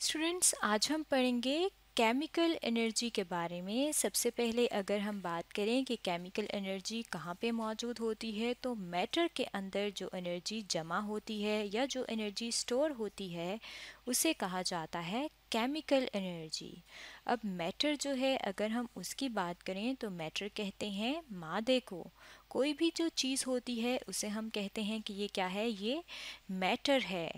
Students, आज हम पढ़ेंगे केमिकल एनर्जी के बारे में। सबसे पहले अगर हम बात करें कि केमिकल एनर्जी कहाँ पे मौजूद होती है, तो मैटर के अंदर जो एनर्जी जमा होती है या जो एनर्जी स्टोर होती है उसे कहा जाता है केमिकल एनर्जी। अब मैटर जो है, अगर हम उसकी बात करें तो मैटर कहते हैं मादे को। कोई भी जो चीज़ होती है उसे हम कहते हैं कि ये क्या है, ये मैटर है।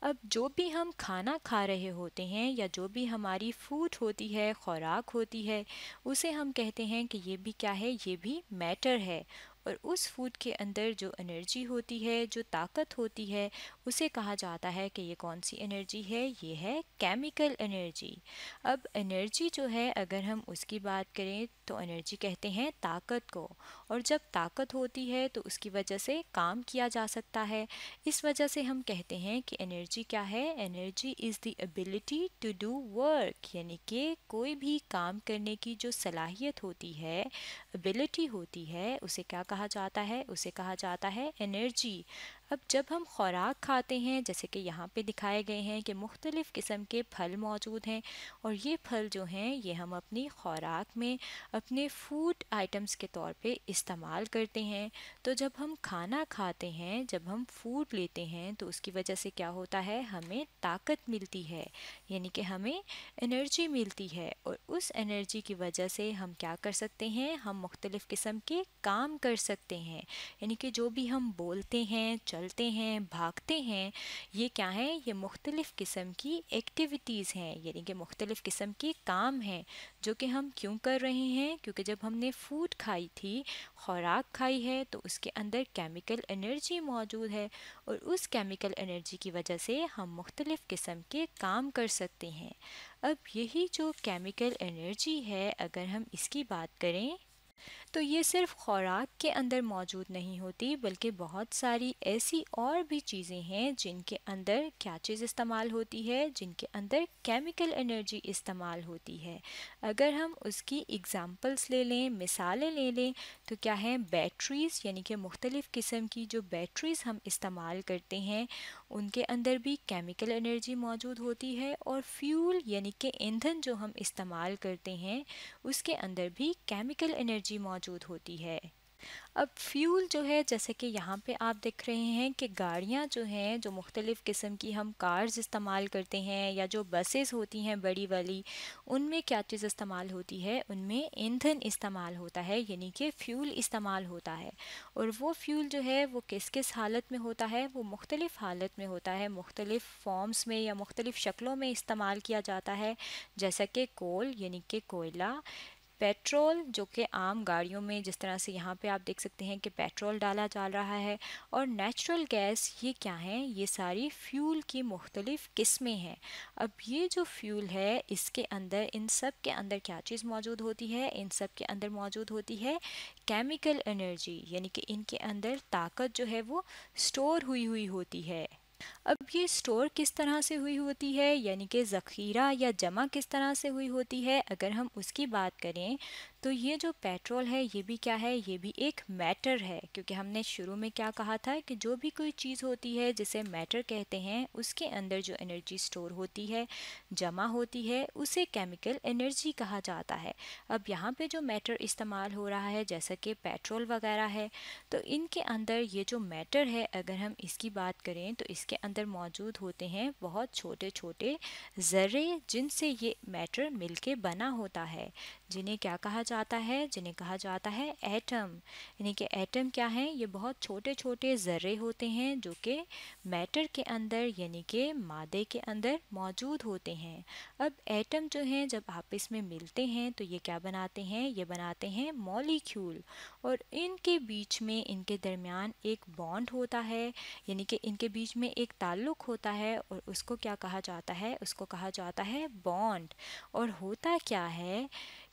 अब जो भी हम खाना खा रहे होते हैं या जो भी हमारी फूड होती है, खुराक होती है, उसे हम कहते हैं कि ये भी क्या है, ये भी मैटर है। और उस फूड के अंदर जो एनर्जी होती है, जो ताकत होती है, उसे कहा जाता है कि ये कौन सी एनर्जी है, ये है केमिकल एनर्जी। अब एनर्जी जो है, अगर हम उसकी बात करें तो एनर्जी कहते हैं ताकत को। और जब ताकत होती है तो उसकी वजह से काम किया जा सकता है। इस वजह से हम कहते हैं कि एनर्जी क्या है, energy is the ability to do work, यानी कि कोई भी काम करने की जो सलाहियत होती है, एबिलिटी होती है, उसे क्या कहा जाता है, उसे कहा जाता है एनर्जी। अब जब हम खुराक खाते हैं, जैसे कि यहाँ पे दिखाए गए हैं कि मुख्तलिफ़ किस्म के फल मौजूद हैं, और ये फल जो हैं ये हम अपनी खुराक में अपने फूड आइटम्स के तौर पे इस्तेमाल करते हैं। तो जब हम खाना खाते हैं, जब हम फूड लेते हैं, तो उसकी वजह से क्या होता है, हमें ताकत मिलती है, यानी कि हमें एनर्जी मिलती है। और उस एनर्जी की वजह से हम क्या कर सकते हैं, हम मुख्तलिफ़ किस्म के काम कर सकते हैं। यानी कि जो भी हम बोलते हैं, चलते हैं, भागते हैं, ये क्या है, ये मुख्तलिफ़ किस्म की एक्टिविटीज़ हैं, यानी कि मुख्तलिफ़ किस्म के काम हैं जो कि हम क्यों कर रहे हैं, क्योंकि जब हमने फूड खाई थी, खुराक खाई है, तो उसके अंदर केमिकल एनर्जी मौजूद है। और उस केमिकल एनर्जी की वजह से हम मुख्तलिफ़ किस्म के काम कर सकते हैं। अब यही जो केमिकल एनर्जी है, अगर हम इसकी बात करें तो ये सिर्फ खुराक के अंदर मौजूद नहीं होती, बल्कि बहुत सारी ऐसी और भी चीज़ें हैं जिनके अंदर क्या चीज़ इस्तेमाल होती है, जिनके अंदर केमिकल एनर्जी इस्तेमाल होती है। अगर हम उसकी एग्ज़ाम्पल्स ले लें, मिसालें ले लें, तो क्या है, बैटरीज़, यानी कि मुख्तलिफ़ किस्म की जो बैटरीज़ हम इस्तेमाल करते हैं, उनके अंदर भी केमिकल एनर्जी मौजूद होती है। और फ्यूल, यानी कि ईंधन जो हम इस्तेमाल करते हैं, उसके अंदर भी केमिकल एनर्जी मौजूद होती है। अब फ्यूल जो है, जैसे कि यहाँ पे आप देख रहे हैं कि गाड़ियाँ जो हैं, जो मुख्तलिफ़ किस्म की हम कार्स इस्तेमाल करते हैं या जो बसेस होती हैं बड़ी वाली, उनमें क्या चीज़ इस्तेमाल होती है, उनमें ईंधन इस्तेमाल होता है, यानी कि फ़्यूल इस्तेमाल होता है। और वो फ्यूल जो है वो किस किस हालत में होता है, वो मुख्तलिफ़ हालत में होता है, मुख्तलिफ़ फॉर्म्स में या मुख्तलिफ़ शक्लों में इस्तेमाल किया जाता है। जैसा कि कोल, यानी कि कोयला, पेट्रोल, जो कि आम गाड़ियों में जिस तरह से यहाँ पे आप देख सकते हैं कि पेट्रोल डाला जा रहा है, और नेचुरल गैस, ये क्या हैं, ये सारी फ्यूल की मुख्तलिफ़ किस्में हैं। अब ये जो फ्यूल है, इसके अंदर, इन सब के अंदर क्या चीज़ मौजूद होती है, इन सब के अंदर मौजूद होती है केमिकल एनर्जी, यानी कि इनके अंदर ताकत जो है वो स्टोर हुई हुई होती है। अब ये स्टोर किस तरह से हुई होती है, यानी कि ज़ख़ीरा या जमा किस तरह से हुई होती है, अगर हम उसकी बात करें, तो ये जो पेट्रोल है ये भी क्या है, ये भी एक मैटर है। क्योंकि हमने शुरू में क्या कहा था कि जो भी कोई चीज़ होती है जिसे मैटर कहते हैं, उसके अंदर जो एनर्जी स्टोर होती है, जमा होती है, उसे केमिकल एनर्जी कहा जाता है। अब यहाँ पे जो मैटर इस्तेमाल हो रहा है, जैसा कि पेट्रोल वगैरह है, तो इनके अंदर ये जो मैटर है, अगर हम इसकी बात करें, तो इसके अंदर मौजूद होते हैं बहुत छोटे छोटे ज़र्रे, जिनसे ये मैटर मिलके बना होता है, जिन्हें क्या कहा जाता है, जिन्हें कहा जाता है एटम। यानी कि एटम क्या है, ये बहुत छोटे छोटे ज़र्रे होते हैं जो कि मैटर के अंदर, यानी कि मादे के अंदर मौजूद होते हैं। अब एटम जो हैं, जब आपस में मिलते हैं तो ये क्या बनाते हैं, ये बनाते हैं मॉलिक्यूल। और इनके बीच में, इनके दरमियान एक बॉन्ड होता है, यानी कि इनके बीच में एक ताल्लुक़ होता है, और उसको क्या कहा जाता है, उसको कहा जाता है बॉन्ड। और होता क्या है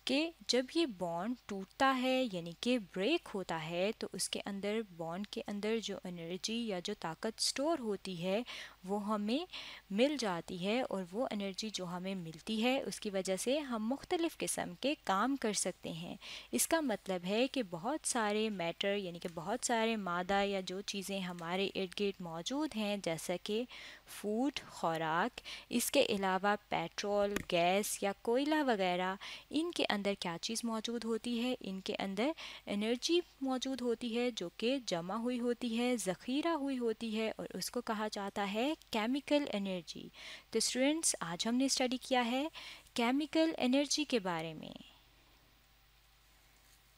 कि जब ये बॉन्ड टूटता है, यानी कि ब्रेक होता है, तो उसके अंदर, बॉन्ड के अंदर जो एनर्जी या जो ताकत स्टोर होती है, वो हमें मिल जाती है, और वो एनर्जी जो हमें मिलती है उसकी वजह से हम मुख्तलिफ़ किस्म के काम कर सकते हैं। इसका मतलब है कि बहुत सारे मैटर यानी कि बहुत सारे मादा या जो चीज़ें हमारे इर्द गिर्द मौजूद हैं, जैसा कि फूड, खुराक, इसके अलावा पेट्रोल, गैस या कोयला वगैरह, इनके अंदर क्या चीज़ मौजूद होती है? इनके अंदर एनर्जी मौजूद होती है जो कि जमा हुई होती है, ज़ख़ीरा हुई होती है, और उसको कहा जाता है केमिकल एनर्जी। तो स्टूडेंट्स, आज हमने स्टडी किया है केमिकल एनर्जी के बारे में।